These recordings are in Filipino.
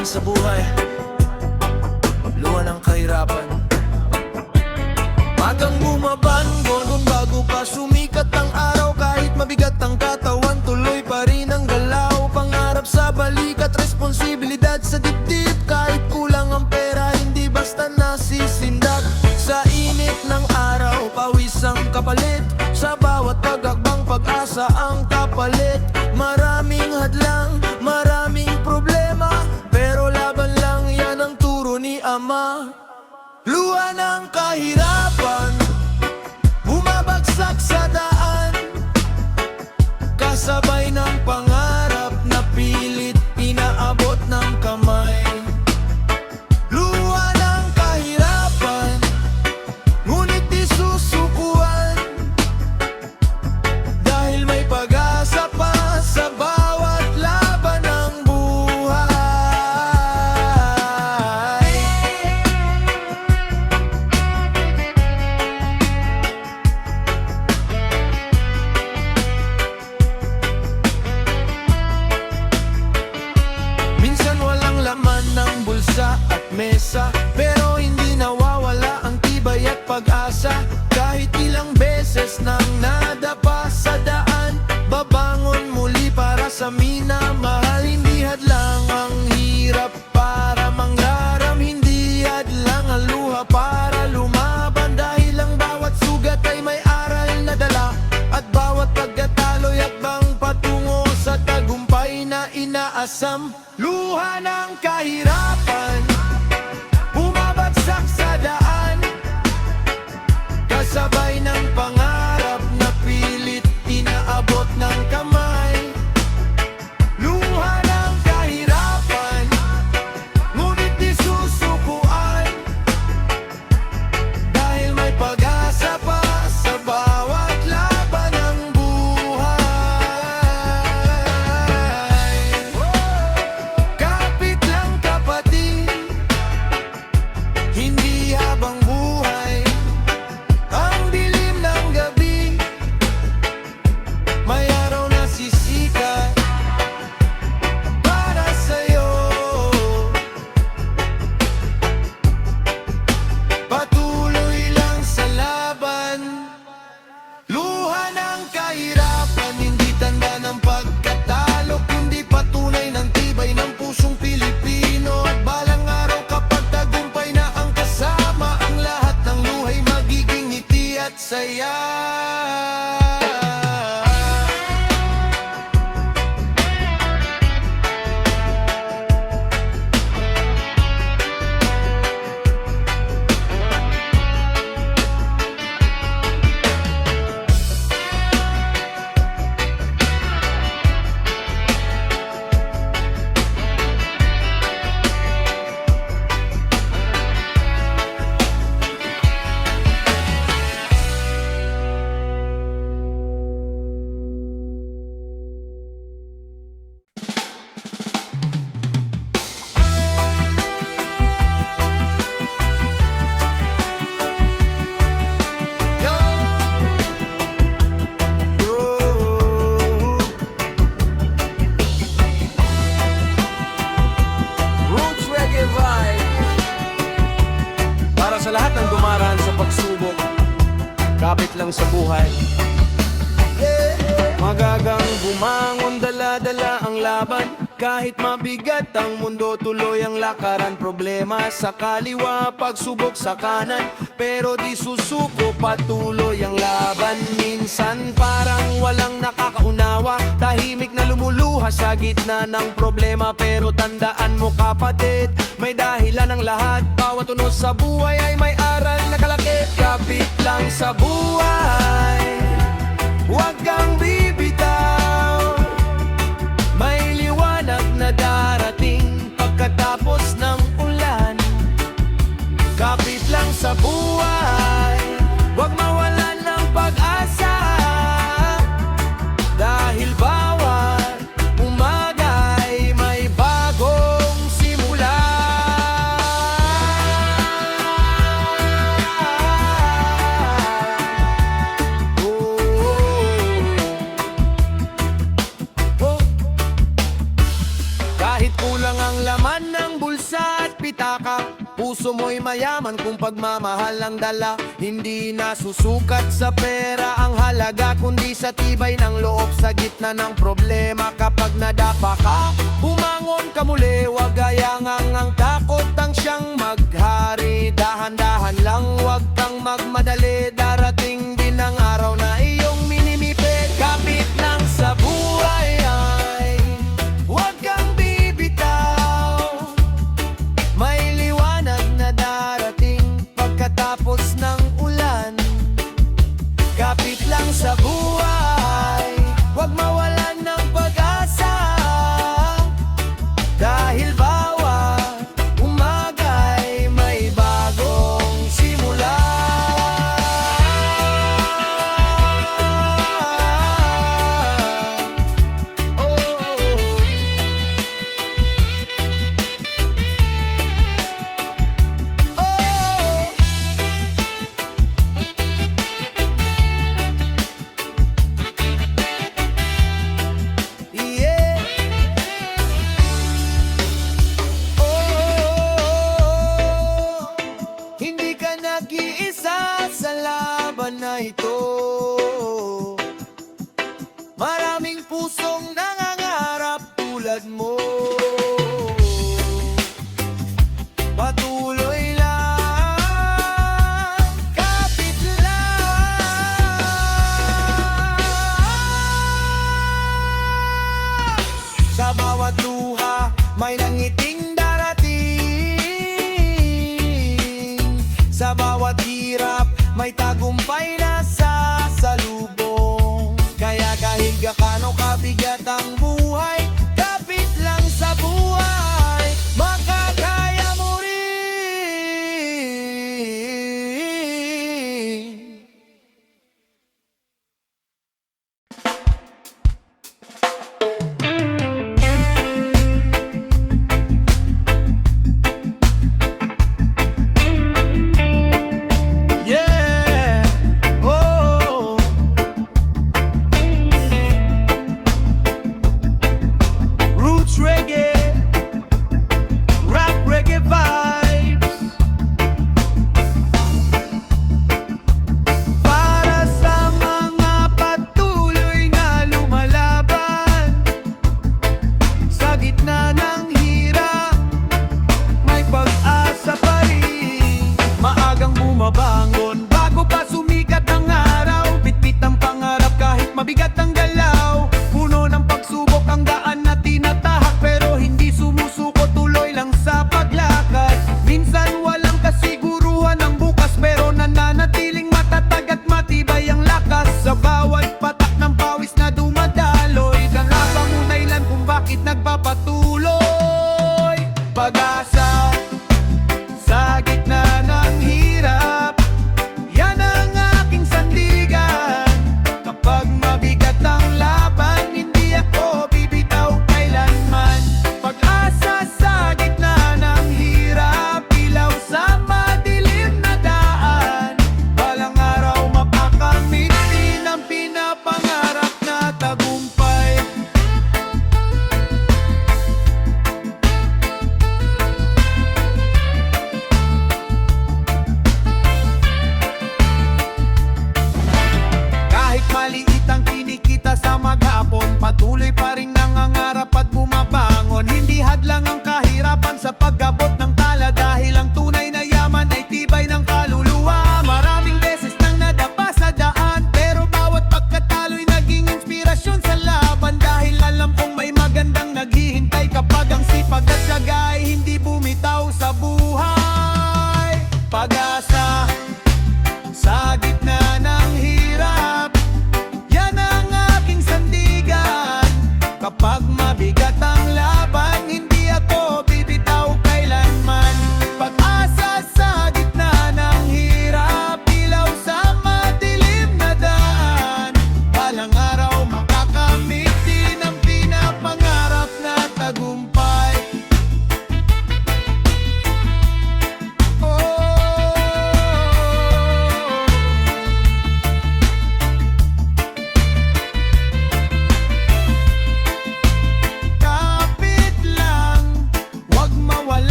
dumaan sa buhay, luha ng kahirapan. Magang bumabangon bago pa sumikat ang araw. Kahit mabigat ang katawan, tuloy pa rin ang galaw. Pangarap sa balikat, responsibilidad sa dibdib. Kahit kulang ang pera, hindi basta nasisindak. Sa init ng araw, pawis ang kapalit. Sa bawat pagakbang, pag-asa ang kapalit. Maraming hadlang, maraming problema, pero laban lang, yan ang turo ni Ama. Luha ng kahirapan, bumabagsak sa daan, kasabay ng pangarap na pilit inaabot ng kamay. Luha ng kahirapan, ngunit di susukuan, dahil may pag-asa pa sa bawat laban ng buhay. Minsan walang laman ng bulsa at mesa, pero hindi nawawala ang tibay at pag-asa. Kahit ilang beses nang nadapa sa daan, babangon muli para sa minamahal. Hindi hadlang ang hirap para mangyaram, hindi hadlang ang luha para lumaban. Dahil ang bawat sugat ay may aral na dala, at bawat pagkatalo'y hakbang patungo sa tagumpay na inaasam. Luha ng kahirapan, bumabagsak sa daan, kasabay ng pangarap na pilit inaabot ng kamay. Luha ng kahirapan, ngunit di susukuan, dahil may pag-asa pa sa bawat laban ng buhay. Kapit lang kapatid, hindi habang buhay ang dilim ng gabi, may araw na sisikat para sa'yo. Patuloy lang sa laban. Luha ng kahirapan, hindi tanda ng pagkatalo, kundi patunay ng tibay ng pusong Pilipino. At balang araw, kapag tagumpay na ang kasama, ang lahat ng luhay magiging ngiti at saya. Roots Reggae Vibe, para sa lahat ng dumaraan sa pagsubok, kapit lang sa buhay. Magagang bumangon, dala-dala ang laban. Kahit mabigat ang mundo, tuloy ang lakaran. Problema sa kaliwa, pagsubok sa kanan, pero di susuko, patuloy ang laban. Minsan parang walang nakakaunawa, tahimik na lumuluha sa gitna ng problema. Pero tandaan mo kapatid, may dahilan ang lahat. Bawat tunos sa buhay ay may aral na kalakip. Kapit lang sa buhay, huwag kang bibitaw, may liwanag na darating pagkatapos ng ulan. Kapit lang sa buhay, huwag mawalan ng pag-asa, dahil bawat umaga ay may bagong simula. puso mo'y mayaman kung pagmamahal ang dala. Hindi nasusukat sa pera ang halaga, kundi sa tibay ng loob sa gitna ng problema. Kapag nadapa ka, bumangon ka muli. Huwag gayangang ang takot ang siyang maghari. Dahan-dahan lang, huwag kang magmadali. Darating din ang araw na iyong minimipit. Kapit lang sa buhay ay huwag kang bibitaw. May liwanag na darating pagkatapos ng ulan. Kapit lang sa buhay, huwag mawalan ng pag-asa. Dahil bawat umaga'y may bagong simula.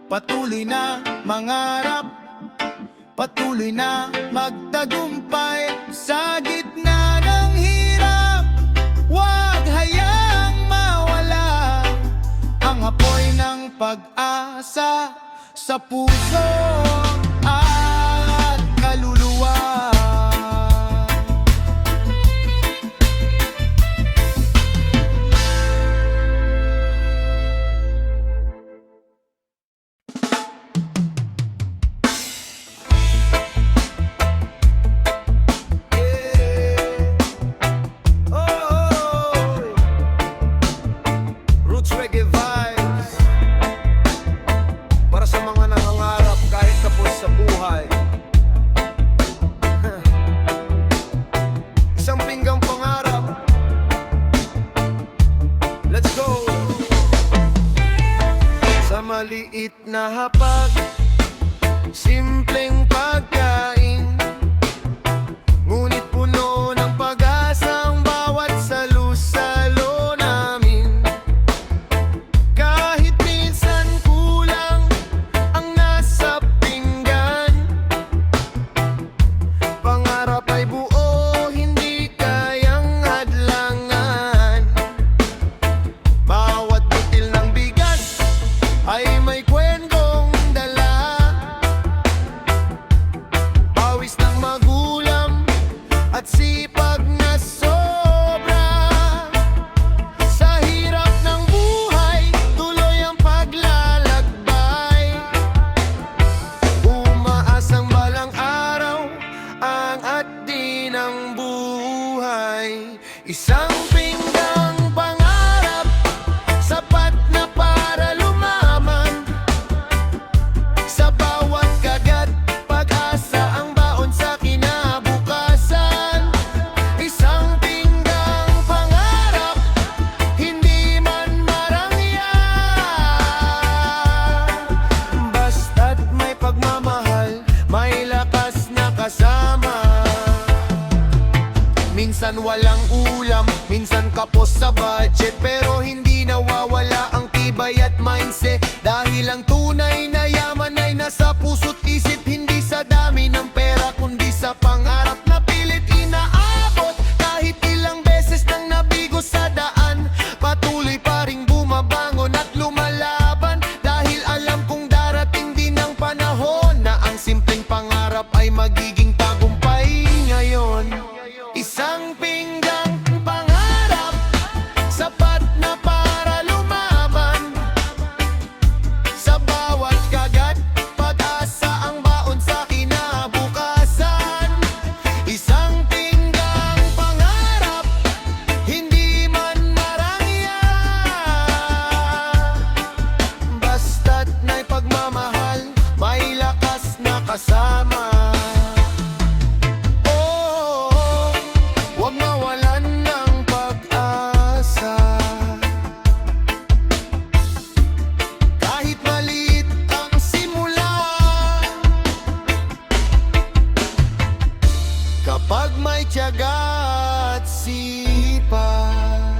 Patuloy na mangarap, patuloy na magtagumpay sa gitna ng hirap. Huwag hayaang mawala ang apoy ng pag-asa sa puso at kaluluwa. Roots Reggae Vibes, para sa mga nangangarap kahit tapos sa buhay. Isang pinggang pangarap. Let's go! Sa maliit na hapag, simpleng pagkain, ngunit puno ng pag-asa ang bawat salu-salo namin. Kahit minsan kulang ang nasa pinggan, pangarap ay buo, hindi kayang hadlangan. Bawat butil ng bigas ay may kwentong dala, pawis ng magulang at sipag na sobra. Sa hirap ng buhay, tuloy ang paglalakbay, umaasang balang araw ang di ng buhay. Isang pinggang pangarap, sapat na para lumaman. Sa bawat kagat, pag-asa ang baon sa kinabukasan. Isang pinggang pangarap, hindi man marangya, basta't may pagmamahal, may lakas na kasama. Minsan walang ulam, minsan kapos sa budget, pero hindi nawawala ang tibay at mindset. Dahil ang tunay na yaman ay nasa puso't isip, hindi sa dami ng pera kundi sa pangarap na pilit inaabot. Kahit ilang beses nang nabigo sa daan, patuloy pa ring bumabangon at lumalaban. Dahil alam kong darating din ang panahon na ang simpleng pangarap ay magiging tagumpay ngayon. Isang pinggang pangarap, sapat na para lumaban. Sa bawat kagat, pag-asa ang baon sa kinabukasan. Isang pinggang pangarap, hindi man marangya, basta't may pagmamahal, may lakas na kasama. Oh, huwag mawalan ng pag-asa. Kahit maliit ang simula, kapag may tiyaga at sipag,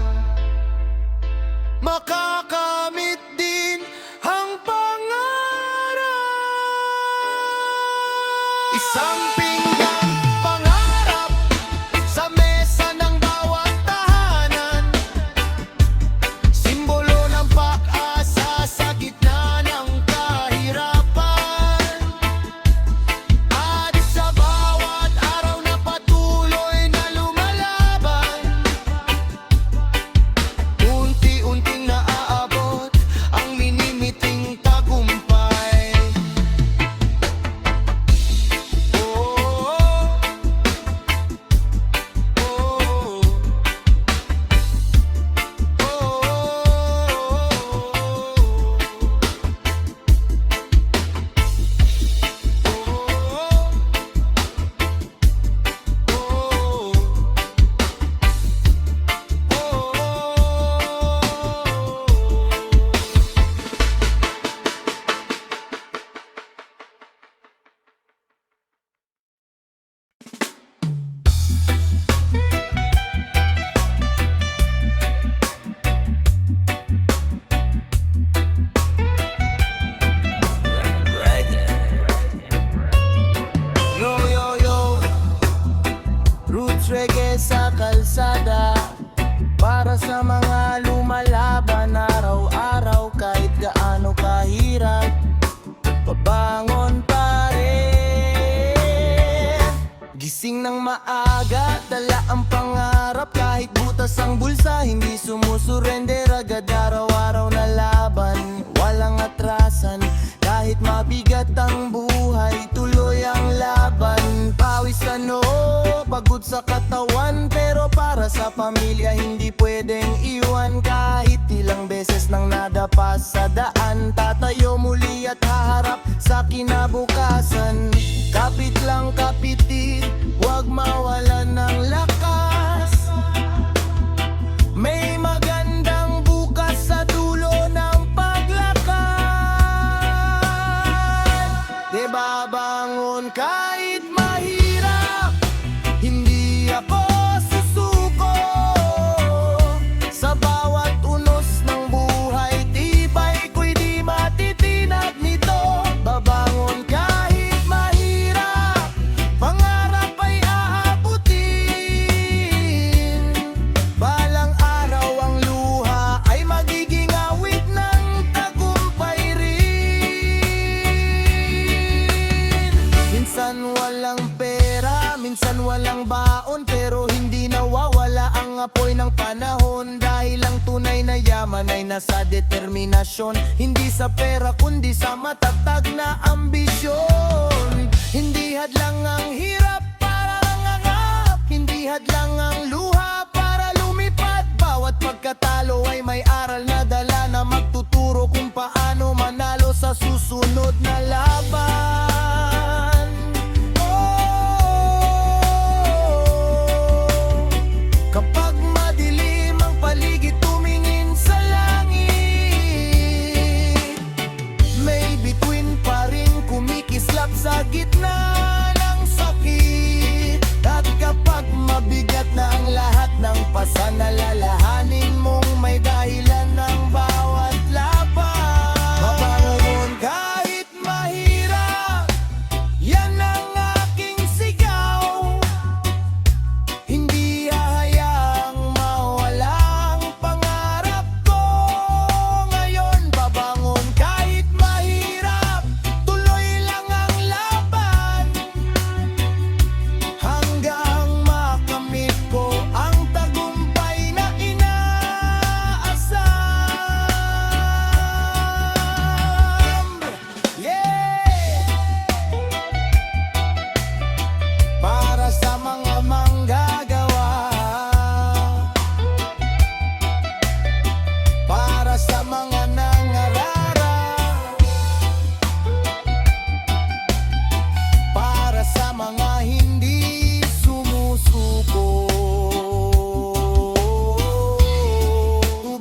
makakamit din ang pangarap. Isang pinggang pangarap, sa mesa ng bawat tahanan, simbolo ng pag-asa sa gitna ng kahirapan. At sa bawat araw na patuloy na lumalaban, unti-unting naaabot ang minimiting tagumpay. Oh, maaga, dala ang pangarap. Kahit butas ang bulsa, hindi sumusurrender. Agad araw-araw na laban, walang atrasan. Kahit mabigat ang buhay, tuloy ang laban. Pawis pagod sa katawan, pero para sa pamilya hindi pwedeng iwan. Kahit ilang beses nang nadapa sa daan, tatayo muli at haharap sa kinabukasan. Kapit lang kapitin, huwag mawalan ng lakas. May magandang bukas sa dulo ng paglakad. Di babangon kahit mahirap, hindi ako susuko. Sa bawat unos ng buhay, tibay ko'y di matitinag nito. Babangon kahit mahirap, pangarap ay aabutin. Balang araw ang luha ay magiging awit ng tagumpay rin. Minsan walang pera, minsan walang baon, pero hindi nawawala ang apoy ng panahon. Dahil ang tunay na yaman ay nasa determinasyon, hindi sa pera kundi sa matatag na ambisyon. Hindi hadlang ang hirap para mangarap, hindi hadlang ang luha para lumipad. Bawat pagkatalo ay may aral na dala na magtuturo kung paano manalo sa susunod na laban. Kapag madilim ang paligid, tumingin sa langit. May bituin pa rin kumikislap sa gitna ng sakit. At kapag mabigat na ang lahat ng pasan, alalahanin mong may dahilan ng bawat laban. Mabangon kahit mahirap, yan ang aking sigaw. Hindi hahayaang mawala ang pangarap ko ngayon. Babangon kahit mahirap, tuloy lang ang laban. Hanggang makamit ko ang tagumpay na inaasam. Yeah! Para sa mga manggagawa, para sa mga nangararap, para sa mga hindi sumusuko.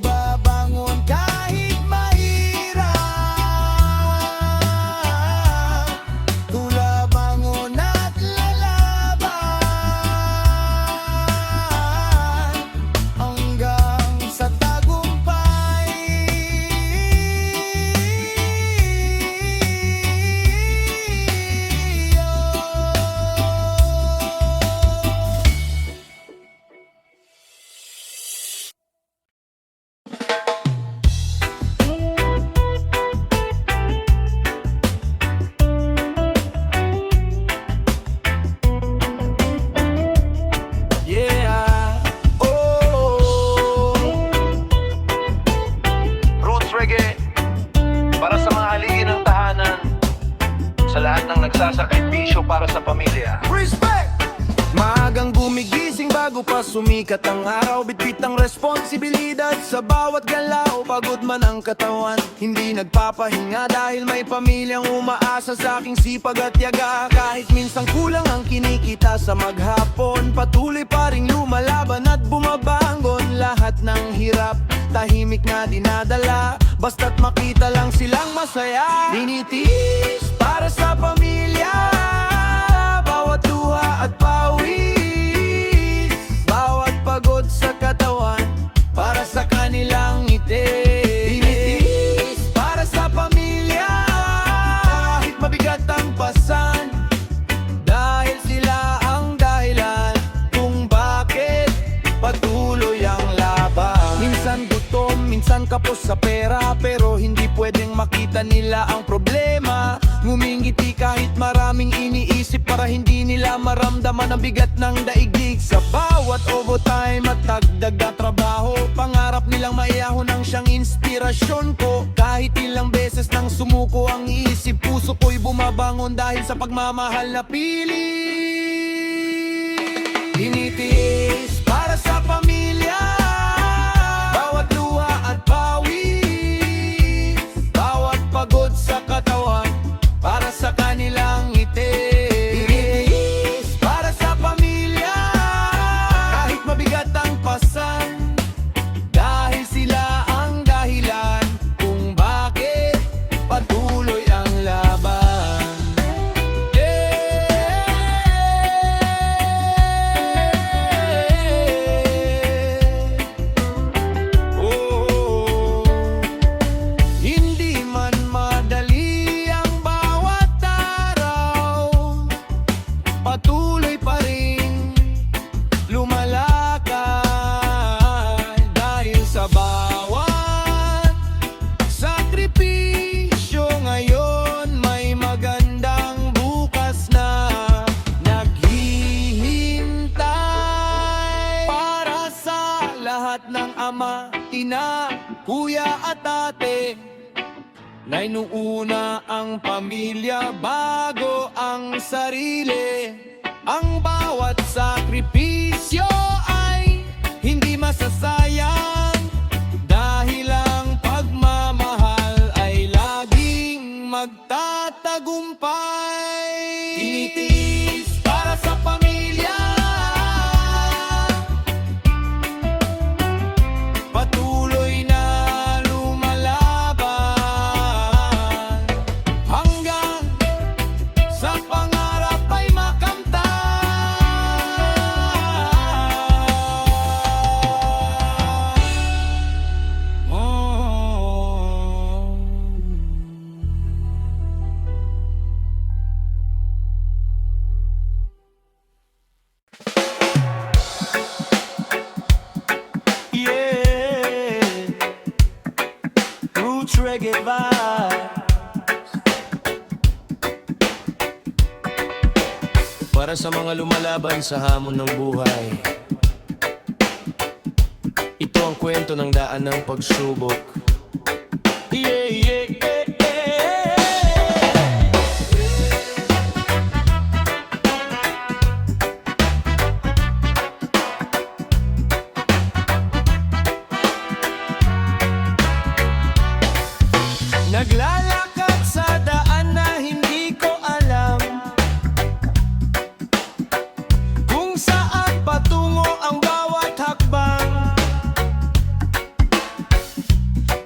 Babangon kahit mahirap, tulabangon at lalaban hanggang sa tagumpay. Yeah, oh, Roots Reggae para sa mga haligi ng tahanan, sa lahat ng nagsasakripisyo para sa pamilya. respect! Maagang gumigising bago pa sumikat ang araw. Bitbit ang responsibilidad sa bawat galaw. Pagod man ang katawan, hindi nagpapahinga. Dahil may pamilyang umaasa sa aking sipag at yaga. Kahit minsang kulang ang kinikita sa maghapon, patuloy pa ring lumalaban at bumabangon. Lahat ng hirap, tahimik na dinadala, basta't makita lang silang masaya. Dinitiis para sa pamilya, bawat luha at pawis, bawat pagod sa katawan, para sa kanilang ngiti. Dinitiis para sa pamilya, kahit mabigat ang pasan, dahil sila ang dahilan kung bakit patuloy ang laban. Minsan gutom, minsan kapos sa pera, pero hindi pwedeng makita nila ang problema. Ngumingiti kahit maraming iniisip para hindi nila maramdaman ang bigat ng daigdig. Sa bawat overtime at dagdag na trabaho, pangarap nilang maiyahon ang siyang inspirasyon ko. Kahit ilang beses nang sumuko ang isip, puso ko'y bumabangon dahil sa pagmamahal na pilit. Tinitiis para sa pamilya, bawat luha at pawis, bawat pagod sa katawan para sa kanilang ngiti. Tinitiis para sa pamilya, kahit mabigat ang pasan, dahil sila ang dahilan kung bakit patuloy ang laban. Hindi man madali ang bawat araw, patuloy pa rin lumalakad dahil sa bawat sakripisyo. Ngayon may magandang bukas na naghihintay para sa lahat ng ama, ina, kuya at ate, na inuuna ang pamilya bago ang sarili. Ang bawat sakripisyo ay hindi masasayang, dahil ang pagmamahal ay laging magtatagumpay. Tinitiis para sa pamilya, patuloy na lumalaban hanggang sa pangarap ay makamtan. Yeah, roots reggae vibe. Para sa mga lumalaban sa hamon ng buhay, ito ang kwento ng daan ng pagsubok. Yeah, yeah, yeah, yeah. Naglalakad sa daan na hindi ko alam kung saan patungo ang bawat hakbang.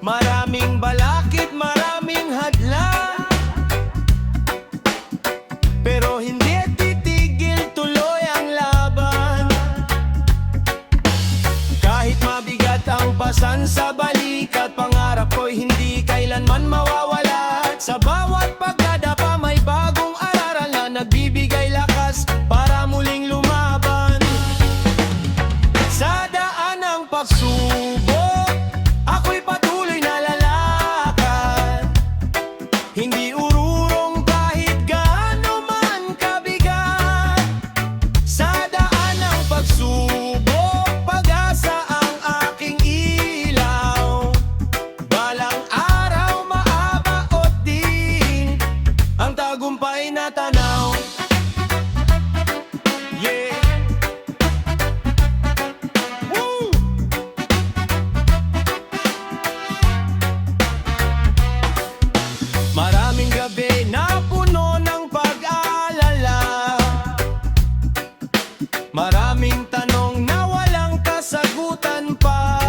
Maraming balakid, maraming hadlang, pero hindi titigil, tuloy ang laban. Kahit mabigat ang pasan sa balikat, pangarap ko'y hindi kailanman mawawala. Sa bawat pagdadapa may bagong aral na nagbibigay lakas para muling lumaban. Sa daan ng pagsubok, ako'y patuloy na lalakad, hindi ururong kahit gaano man kabigat. Sa daan ng pagsubok, pag-asa ang aking ilaw, balang araw maabaot din ang tagumpay na tanaw. Yeah. Woo! Maraming gabi na puno ng pag-aalala, maraming tanong na walang kasagutan pa.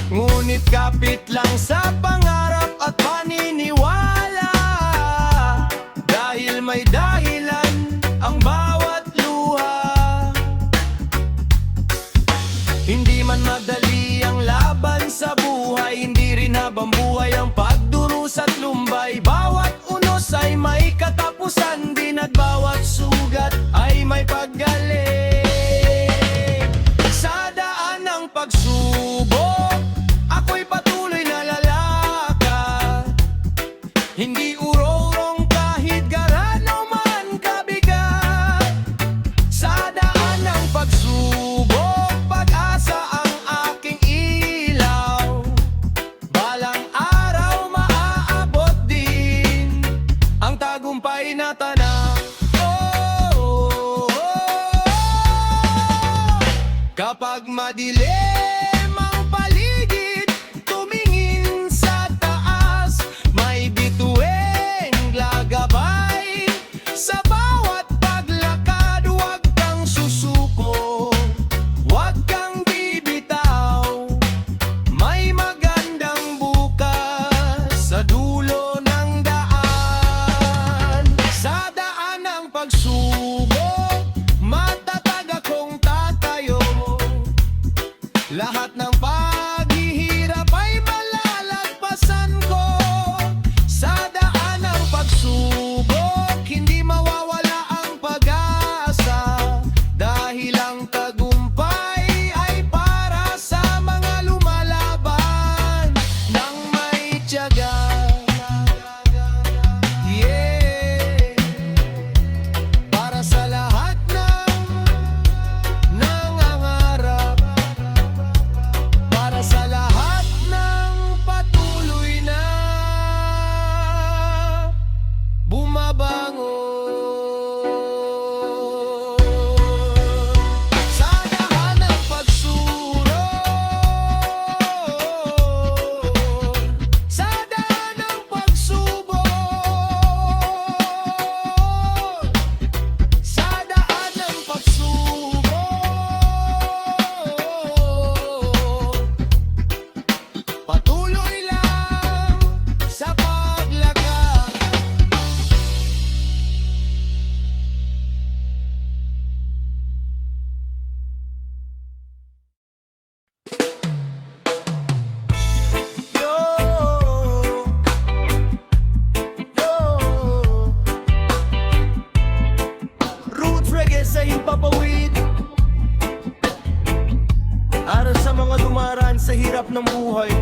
Ngunit kapit lang sa pangarap at paniniwala, dahil may dahilan ang bawat luha. Hindi man madali ang laban sa buhay, hindi rin habang buhay ang pagdurusa at lumbay. Bawat unos ay may katapusan din, at bawat sugat ay may paggaling. Sa daan ng pagsubok, ako'y patuloy na lalakad, hindi urong kahit garano man Kapag madilim ang paligid, tumingin sa taas. May bituin gagabay sa bawat paglakad. Huwag kang susuko, huwag kang bibitaw. May magandang bukas sa dulo ng daan. Sa daan ng pagsubok, matatag akong tatayo. Lahat ng paghihirap ay malalagpasan ko. Sa daan ng pagsubok, hindi mawawala ang pag-asa. Dahil ang tagumpay ay para sa mga lumalaban ng may tiyaga. Yeah. Para sa lahat ng nangangarap, para sa lahat ng patuloy na bumabangon. Sa daan ng pagsurong, sa daan ng pagsubok, sa daan ng pagsubok, patuloy lang sa paglakad. Yo, yo, roots reggae sa himpapawid. Para sa mga dumaraan sa hirap ng buhay,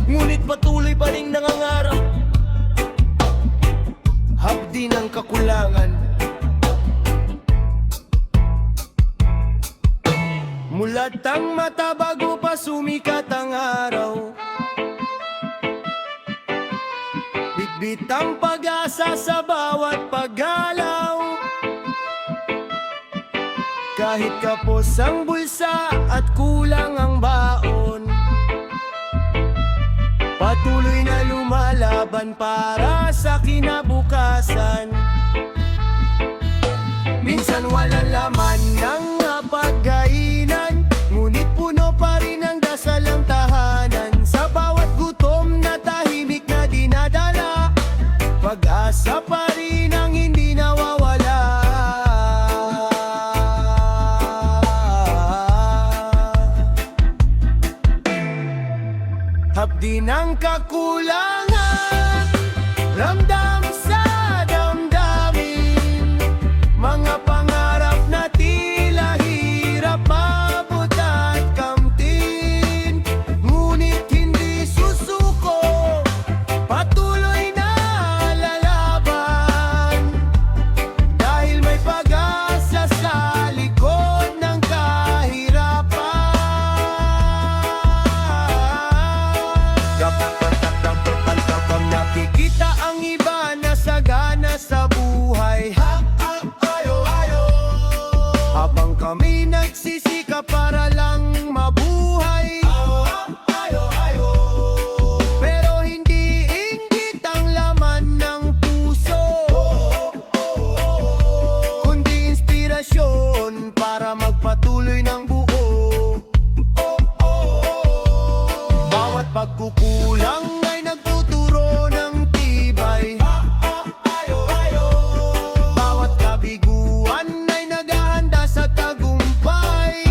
ngunit patuloy pa rin nangangarap. Hapdi ng kakulangan, mulat ang mata bago pa sumikat ang araw. Bitbit ang pag-asa sa bawat paggalaw. Kahit kapos ang bulsa at kulang ang baon, patuloy na lumalaban para sa kinabukasan. Minsan walang laman ng pagkainan, ngunit puno pa rin ang dasal ng tahanan. Sa bawat gutom na tahimik na dinadala, pag-asa pa rin ang hindi nawawala. Hapdi ng kakulangan, ramdam sa damdamin. Mga pangarap na tila hirap mabot at kamtin, ngunit hindi susuko, patuloy na lalaban. Dahil may pag-asa sa likod ng kahirapan. Nakikita ang iba na sagana sa buhay, habang kami nagsisikap para lang mabuhay. Pero hindi inggit ang laman ng puso, kundi inspirasyon para magpatuloy ng buo. Bawat pagkukulang ay nagtuturo ng tibay. Bawat kabiguan ay naghahanda sa tagumpay.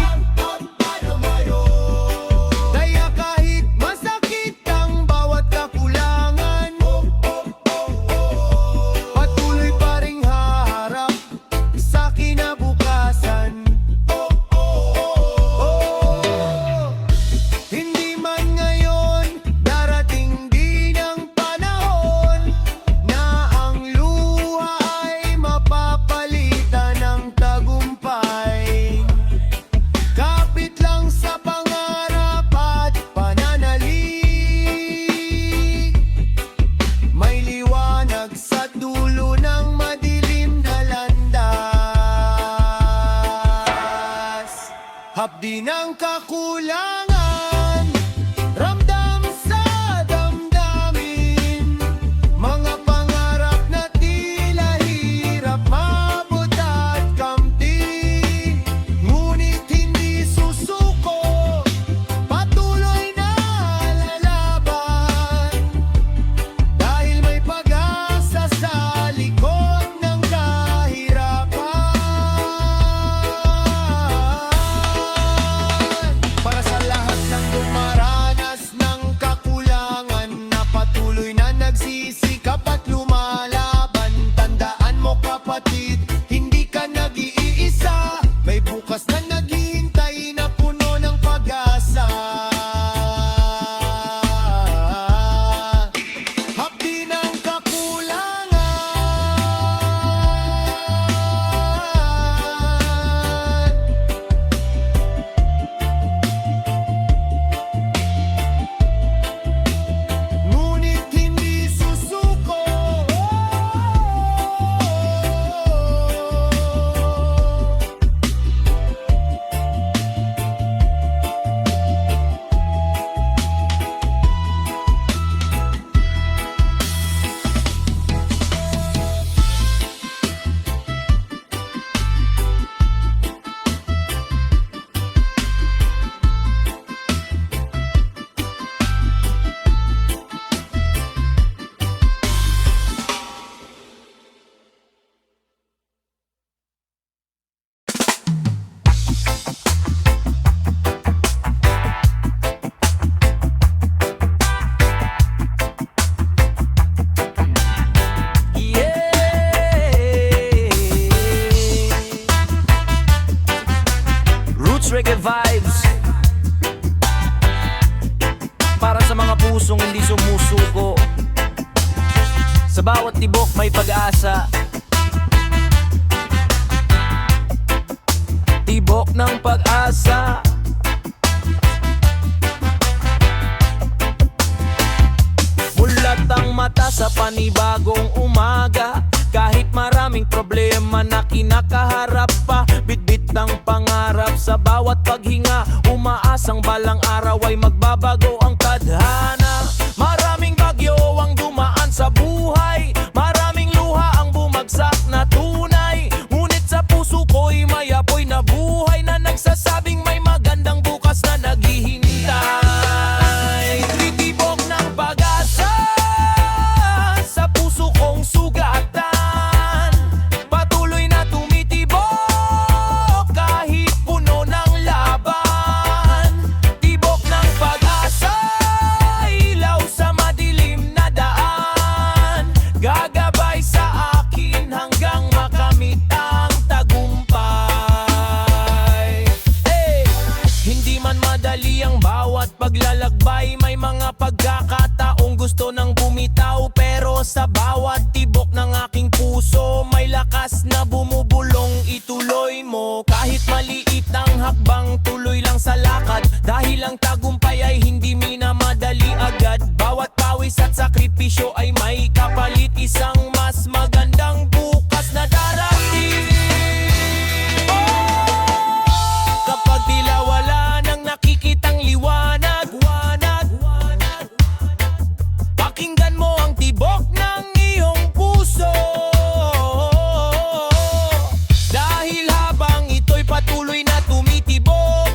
Hapdi ng kakulangan, ramdam sa damdamin, mga pangarap na tila hirap mabot at kamti. Ngunit hindi susuko, patuloy na lalaban, dahil may pag-asa sa likod ng kahirapan. Para sa lahat ng dumaranas ng kakulangan, na patuloy na nagsisikap at lumalaban, tandaan mo kapatid, hindi ka nag-iisa. May bukas na naghihintay na puno ng pag-asa. Hapdi ng kakulangan, ngunit hindi susuko. Roots Reggae Vibes, para sa mga pusong hindi sumusuko. Sa bawat tibok may pag-asa, tibok ng pag-asa. Mulat ang mata sa panibagong umaga, kahit maraming problema na kinakaharap pa. Bitbit ng pangarap sa bawat paghinga, umaasang balang araw ay magbabago ang tadhana. Maraming bagyo ang dumaan sa buhay, maraming luha ang bumagsak na tunay. Ngunit sa puso ko'y may apoy na buhay, na nagsasabing may magandang bukas na naghihintay. Titibok ng pag-asa sa puso kong sugatan, patuloy na tumitibok kahit puno ng laban. Tibok ng pag-asa, ilaw sa madilim na daan, gagabay sa akin hanggang makamit ang tagumpay. Hey! Hindi man madali ang bawat paglalakbay, may mga pagkakataong gusto nang bumitaw, pero sa bawat tibok ng aking puso may lakas na bumubulong. Ituloy mo kahit maliit ang hakbang, tuloy lang sa lakad, dahil ang tagumpay ay hindi minamadali agad. Bawat pawis at sakripisyo ay may kapalit, isang mas magandang bukas na darating. Kapag tila wala nang nakikitang liwanag, pakinggan mo ang tibok ng iyong puso, dahil habang ito'y patuloy na tumitibok,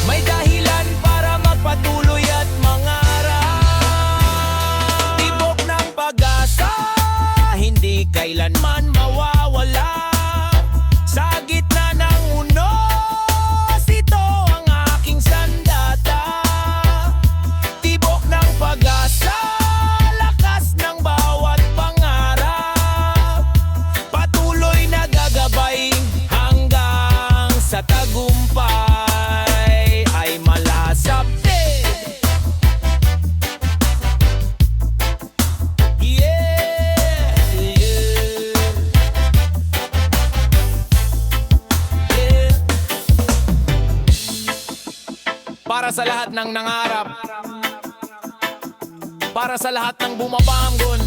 may dahilan para magpatuloy at mangarap. Tibok ng pag-asa, hindi kailanman mawawala. Sa gitna ng unos, ito ang aking sandata. Tibok ng pag-asa, lakas ng bawat pangarap, patuloy na gagabay hanggang sa tagumpay ay malasap din. Yeah, yeah, yeah. Para sa lahat ng nangarap, para sa lahat ng bumabangon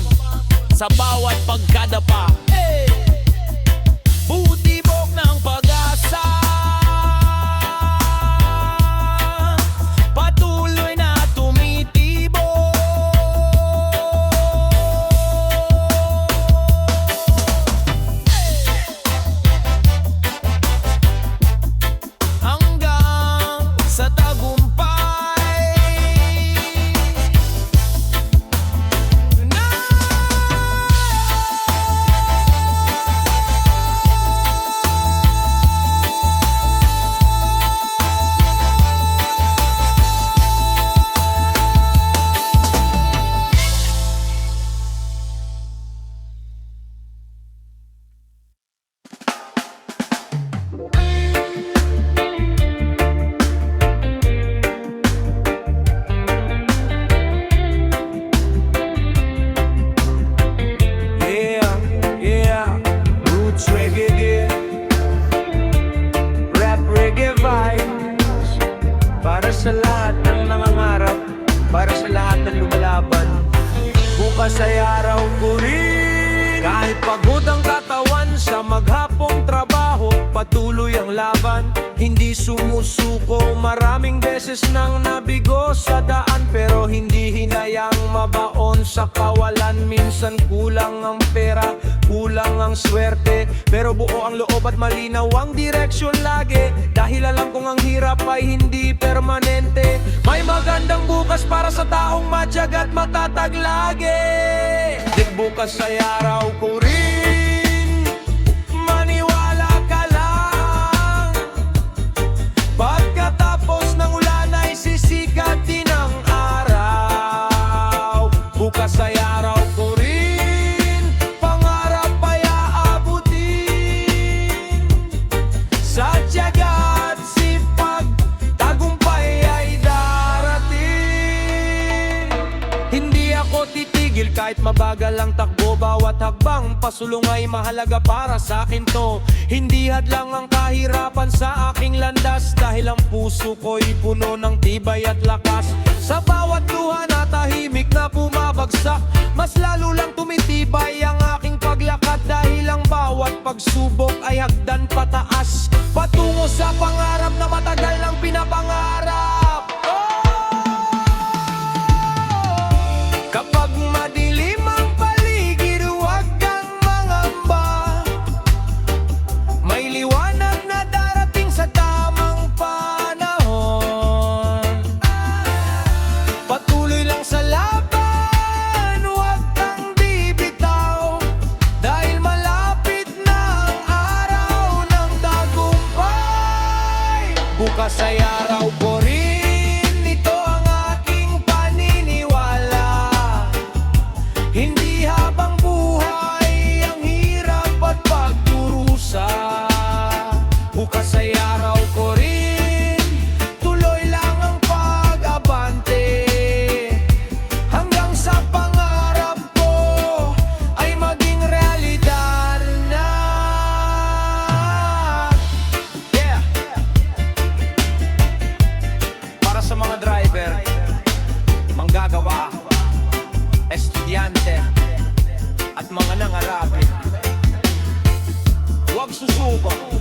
sa bawat pagkadapa, hey! Butibok ng pag-asa. bukas ay araw ko rin. Kahit pagod ang katawan sa maghapong trabaho, patuloy ang laban, hindi sumusuko. Maraming beses nang nabigo sa daan, pero hindi hinayang mabaon sa kawalan. Minsan kulang ang pera, kulang ang swerte, pero buo ang loob at malinaw ang direksyon lagi. Dahil alam kong ang hirap ay hindi permanente, may magandang bukas para sa taong matyaga at matatag lagi. Di bukas ay araw ko rin, maniwala ka lang. Pagkatapos ng ulan ay sisikat din ang araw. Bukas ay araw ko rin, pangarap ay aabutin. Sa tiyaga at sipag, tagumpay ay darating. Hindi ako titigil kahit mabagal ang takbo. Bawat hakbang pasulong ay mahalaga para sa akin to. Hindi hadlang ang kahirapan sa aking landas, dahil ang puso ko'y puno ng tibay at lakas. Sa bawat luha na tahimik na bumabagsak, mas lalo lang tumitibay ang aking paglakad. Dahil ang bawat pagsubok ay hagdan pataas, patungo sa pangarap na matagal nang pinapangarap. Kapag madilim ang paligid, huwag kang mangamba. May liwanag na darating sa tamang panahon. Patuloy lang sa laban, huwag kang bibitaw, dahil malapit na ang araw ng tagumpay. Bukas ay araw ko rin, ito ang aking paniniwala. Hindi habang buhay ang hirap at pagdurusa. Bukas ay araw ko rin, tuloy lang ang pag-abante, hanggang sa pangarap ko ay maging realidad na. Yeah! Para sa mga driver, manggagawa, estudyante at mga nangarapin, huwag susuko.